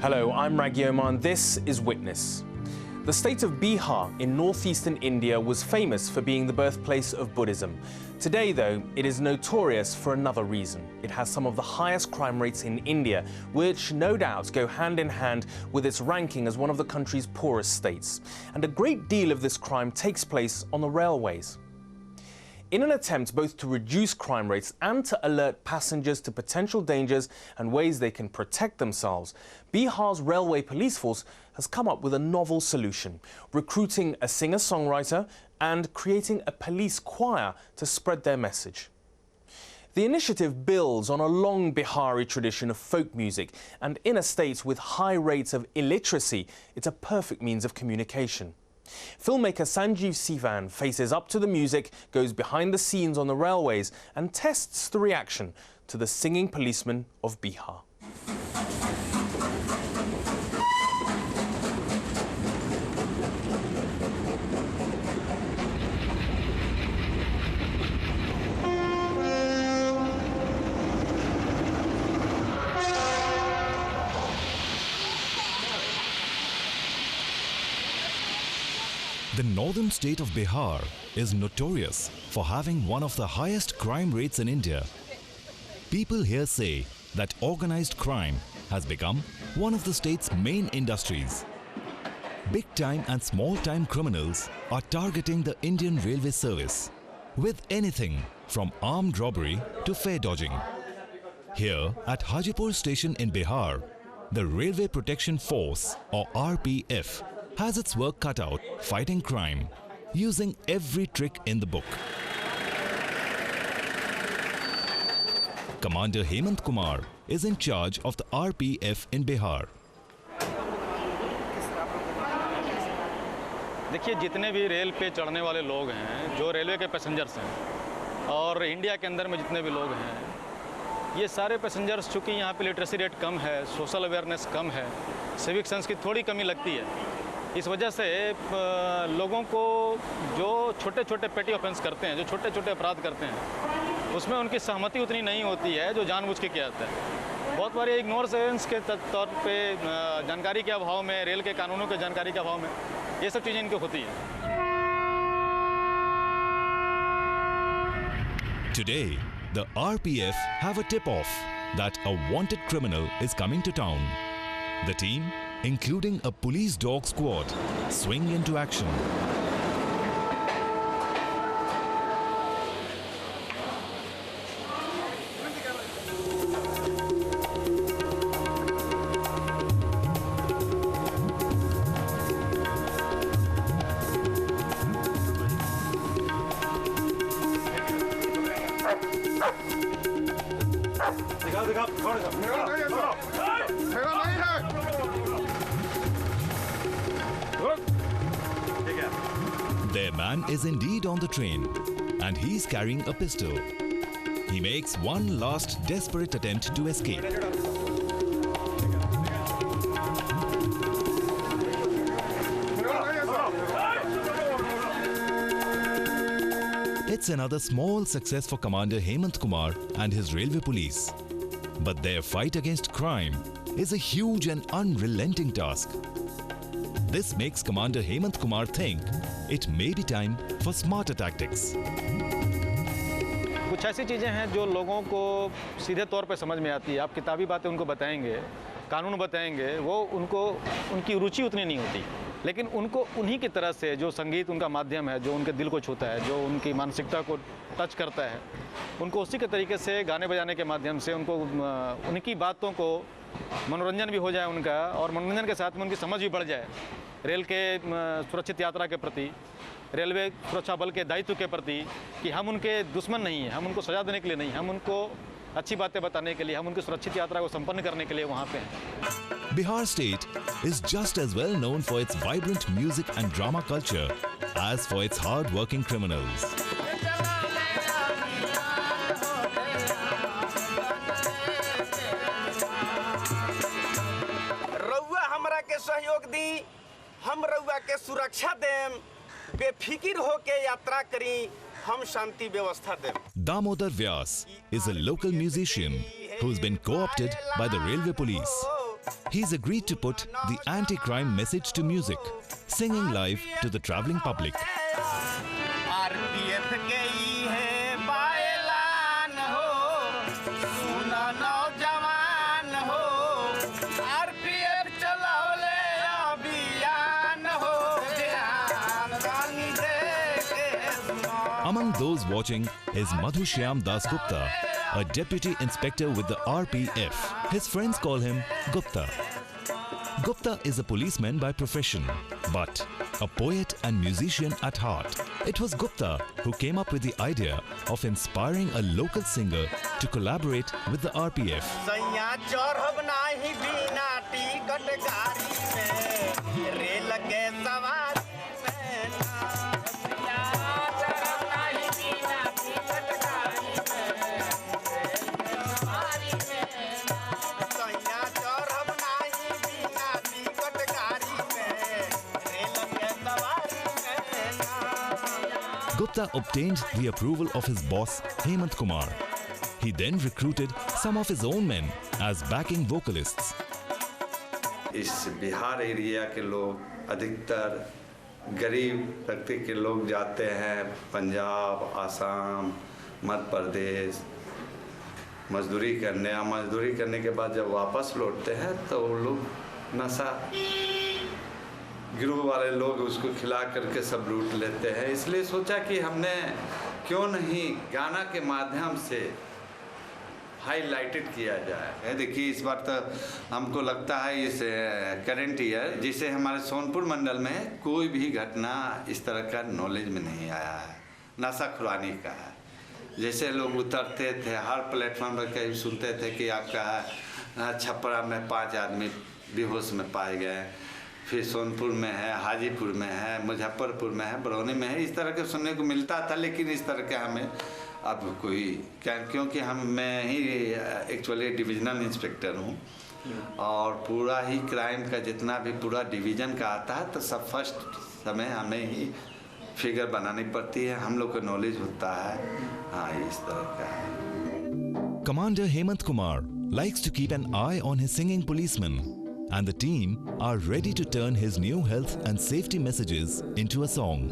Hello, I'm Raghu Oman. This is Witness. The state of Bihar in northeastern India was famous for being the birthplace of Buddhism. Today, though, it is notorious for another reason. It has some of the highest crime rates in India, which no doubt go hand in hand with its ranking as one of the country's poorest states. And a great deal of this crime takes place on the railways. In an attempt both to reduce crime rates and to alert passengers to potential dangers and ways they can protect themselves, Bihar's railway police force has come up with a novel solution, recruiting a singer-songwriter and creating a police choir to spread their message. The initiative builds on a long Bihari tradition of folk music, and in a state with high rates of illiteracy, it's a perfect means of communication. Filmmaker Sanjeev Sivan faces up to the music, goes behind the scenes on the railways and tests the reaction to the singing policemen of Bihar. The northern state of Bihar is notorious for having one of the highest crime rates in India. People here say that organized crime has become one of the state's main industries. Big-time and small-time criminals are targeting the Indian Railway Service with anything from armed robbery to fare dodging. Here at Hajipur station in Bihar, the Railway Protection Force or RPF has its work cut out fighting crime, using every trick in the book. Commander Hemant Kumar is in charge of the RPF in Bihar. देखिए, जितने भी rail पे चढ़ने वाले लोग हैं, जो railway के पैसेंजर्स हैं और इंडिया के अंदर में जितने भी लोग हैं, ये सारे पैसेंजर्स चूँकि यहाँ पे लिटरेसी रेट कम है, सोशल अवेयरनेस कम है, सिविक सेंस की थोड़ी कमी लगती है। इस वजह से लोगों को जो छोटे छोटे पेटी ऑफेंस करते हैं, जो छोटे छोटे अपराध करते हैं, उसमें उनकी सहमति उतनी नहीं होती है जो जानबूझ के किया जाता है। बहुत बार इग्नोरेंस के तौर पे, जानकारी के अभाव में, रेल के कानूनों के जानकारी के अभाव में ये सब चीज़ें इनको होती हैं। Today, the RPF have a tip-off that a wanted criminal is coming to town. The team, including a police dog squad, swing into action. Their man is indeed on the train, and he's carrying a pistol. He makes one last desperate attempt to escape. It's another small success for Commander Hemant Kumar and his railway police. But their fight against crime is a huge and unrelenting task. This makes Commander Hemant Kumar think it may be time for smarter tactics. कुछ ऐसी चीज़ें हैं जो लोगों को सीधे तौर पे समझ में आती है। आप किताबी बातें उनको बताएंगे, कानून बताएंगे, वो उनकी रुचि उतनी नहीं होती। लेकिन उनको उन्हीं की तरह से, जो संगीत उनका माध्यम है, जो उनके दिल को छूता है, जो उनकी मानसिकता को टच करता है, उनको उसी के तरीके से गाने बजाने के माध्यम से उनको उनकी बातों को मनोरंजन भी हो जाए उनका, और मनोरंजन के साथ में उनकी समझ भी बढ़ जाए रेल के सुरक्षित यात्रा के प्रति, रेलवे सुरक्षा बल के दायित्व के प्रति, कि हम उनके दुश्मन नहीं हैं, हम उनको सजा देने के लिए नहीं, हम उनको अच्छी बातें बताने के लिए, हम उनकी सुरक्षित यात्रा को संपन्न करने के लिए वहाँ पे हैं। Bihar state is just as well known for its vibrant music and drama culture as for its hard-working criminals. रउआ हमरा के सहयोग दी, हम रउआ के सुरक्षा देम, बेफिकिर होके यात्रा करी, हम शांति व्यवस्था दें। Damodar Vyas is a local musician who's been co-opted by the railway police. He's agreed to put the anti-crime message to music, singing live to the traveling public. RPF के ही है बायलान हो, सुना नौजवान हो, RPF चलाओले अभियान हो, ध्यान रानी दे के सुनो। Among those watching is Madhu Shyam Das Gupta, a deputy inspector with the RPF. His friends call him Gupta. Gupta is a policeman by profession, but a poet and musician at heart. It was Gupta who came up with the idea of inspiring a local singer to collaborate with the RPF. सैया चढ़ब नाही बिना ticket गाड़ी में, rail के सवारी में ना। सैया चढ़ब नाही बिना टिकट गाड़ी में, रेल के सवारी में ना। सैया चढ़ब नाही बिना टिकट गाड़ी में, रेल के सवारी में ना। Gupta obtained the approval of his boss Hemant Kumar. He then recruited some of his own men as backing vocalists. इस बिहार एरिया के लोग अधिकतर गरीब व्यक्ति के लोग जाते हैं पंजाब, आसाम, मध्य प्रदेश मजदूरी करने के बाद जब वापस लौटते हैं तो वो लोग नशा गिरोह वाले लोग उसको खिला करके सब लूट लेते हैं। इसलिए सोचा कि हमने क्यों नहीं गाना के माध्यम से हाईलाइटेड किया जाए। देखिए इस बार तो हमको लगता है इस करंट ईयर जिसे हमारे सोनपुर मंडल में कोई भी घटना इस तरह का नॉलेज में नहीं आया है, नशाखुरानी का है। जैसे लोग उतरते थे हर प्लेटफॉर्म पर कहीं सुनते थे कि आपका छपरा में 5 आदमी बेहोश में पाए गए, फिर सोनपुर में है, हाजीपुर में है, मुजफ्फरपुर में है, बरौनी में है, इस तरह के सुनने को मिलता था। लेकिन इस तरह के हमें अब कोई क्योंकि मैं ही एक्चुअली डिविजनल इंस्पेक्टर हूँ और पूरा ही क्राइम का जितना भी पूरा डिवीज़न का आता है तो सब फर्स्ट समय हमें ही फिगर बनानी पड़ती है, हम लोग को नॉलेज होता है। हाँ, इस तरह का है। Commander Hemant Kumar likes to keep an eye on his singing policemen, and the team are ready to turn his new health and safety messages into a song.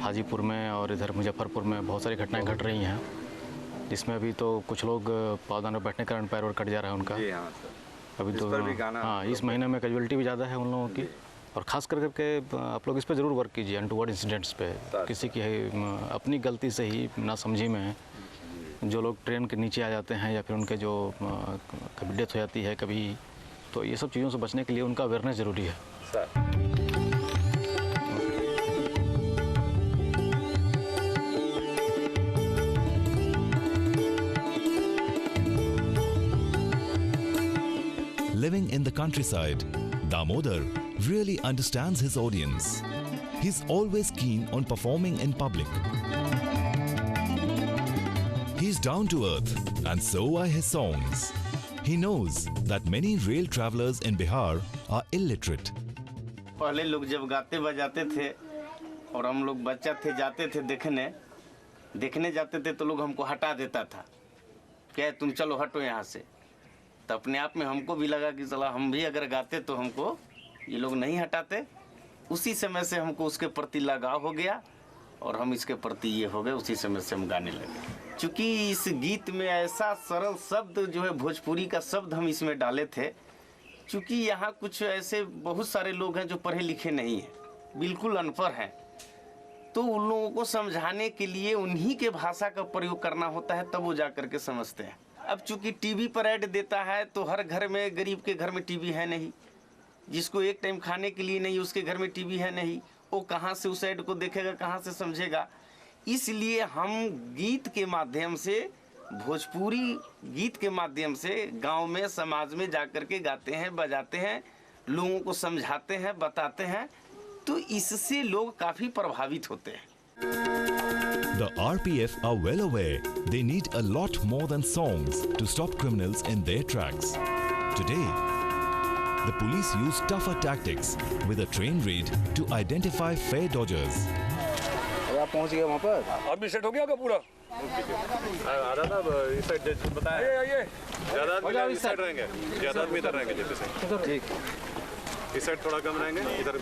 Hajipur में और इधर मुजफ्फरपुर में बहुत सारी घटनाएं घट रही हैं, जिसमें अभी तो कुछ लोग पावदान में बैठने के कारण पैर और कट जा रहा है उनका। जी हाँ सर, अभी तो गाना हाँ, इस महीने में कैजुअलिटी भी ज़्यादा है उन लोगों की, और ख़ास करके आप लोग इस पर ज़रूर वर्क कीजिए, अनटुवर्ड इंसिडेंट्स पे। किसी की अपनी गलती से ही नासमझी में जो लोग ट्रेन के नीचे आ जाते हैं या फिर उनके जो कभी डेथ हो जाती है कभी, तो ये सब चीज़ों से बचने के लिए उनका अवेयरनेस ज़रूरी है sir. Living in the countryside, Damodar really understands his audience. He's always keen on performing in public. He's down to earth, and so are his songs. He knows that many rail travelers in Bihar are illiterate. पहले लोग जब गाते बजाते थे और हम लोग बच्चा थे जाते थे देखने जाते थे तो लोग हमको हटा देता था, क्या तुम चलो हटो यहाँ से। तो अपने आप में हमको भी लगा कि चला हम भी अगर गाते तो हमको ये लोग नहीं हटाते। उसी समय से हमको उसके प्रति लगाव हो गया और हम इसके प्रति ये हो गए, उसी समय से हम गाने लगे। चूँकि इस गीत में ऐसा सरल शब्द जो है भोजपुरी का शब्द हम इसमें डाले थे, चूँकि यहाँ कुछ ऐसे बहुत सारे लोग हैं जो पढ़े लिखे नहीं हैं, बिल्कुल अनपढ़ हैं, तो उन लोगों को समझाने के लिए उन्हीं के भाषा का प्रयोग करना होता है, तब वो जा कर के समझते हैं। अब चूँकि टीवी पर ऐड देता है तो हर घर में, गरीब के घर में टीवी है नहीं, जिसको एक टाइम खाने के लिए नहीं उसके घर में टीवी है नहीं, वो कहाँ से उस ऐड को देखेगा, कहाँ से समझेगा। इसलिए हम गीत के माध्यम से, भोजपुरी गीत के माध्यम से गांव में समाज में जाकर के गाते हैं, बजाते हैं, लोगों को समझाते हैं, बताते हैं, तो इससे लोग काफ़ी प्रभावित होते हैं। The RPF are well aware they need a lot more than songs to stop criminals in their tracks. Today, the police use tougher tactics with a train raid to identify fare dodgers. आप पहुंच गए वहाँ पर? अभी set हो गया आपका पूरा? आधा था इस साइड बताया ज़्यादा आदमी इस साइड रहेंगे, ज़्यादा आदमी इधर रहेंगे जैसे से ठीक। इस साइड थोड़ा कम रहेंगे, इधर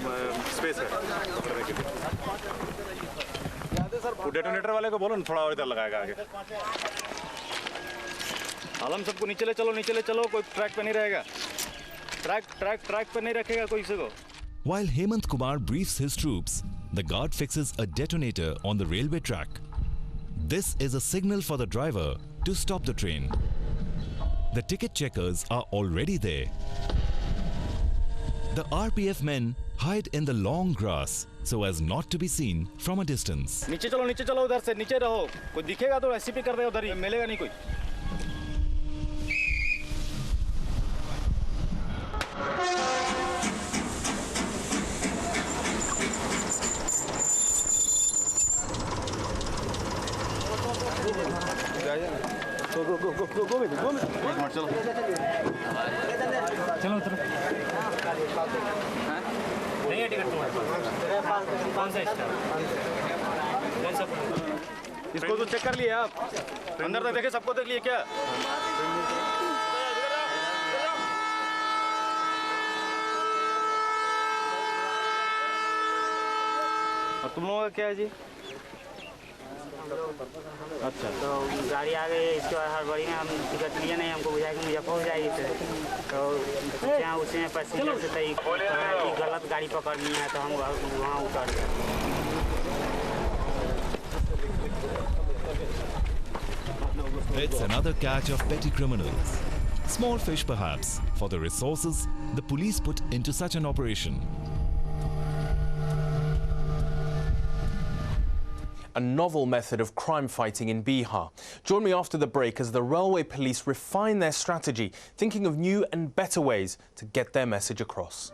स्पेस है करने के लिए। डेटोनेटर वाले को बोलो ना थोड़ा और इधर लगाएगा आगे। आलम सबको नीचे ले चलो, नीचे ले चलो, कोई ट्रैक पे नहीं रहेगा, ट्रैक पे नहीं रखेगा कोई किसी को। While Hemant Kumar briefs his troops, the guard fixes a detonator on the railway track. This is a signal for the driver to stop the train. The ticket checkers are already there. The RPF men hide in the long grass so as not to be seen from a distance. नीचे चलो उधर से, नीचे रहो, कोई दिखेगा तो SCP कर देगा, उधर ही मिलेगा नहीं कोई। चलो उतरो। नहीं है टिकट तुम्हारे पास? कौन सा स्टाफ? कौन सा? इसको तो चेक कर लिए आप? अंदर तक देखे, सबको देख लिए क्या? और तुम लोगों का क्या है जी? अच्छा, तो गाड़ी आ गई, इसके बाद हड़बड़ी में हम टिकट लिए नहीं, हमको बुझाया कि मुजफ्फर हो जाएगी तो यहाँ उसमें पैसेंजर से तय कि गलत गाड़ी पकड़नी है तो हम वहाँ उतर गए। It's another catch of petty criminals. Small fish perhaps for the resources the police put into such an operation. A novel method of crime fighting in Bihar. Join me after the break as the railway police refine their strategy, thinking of new and better ways to get their message across.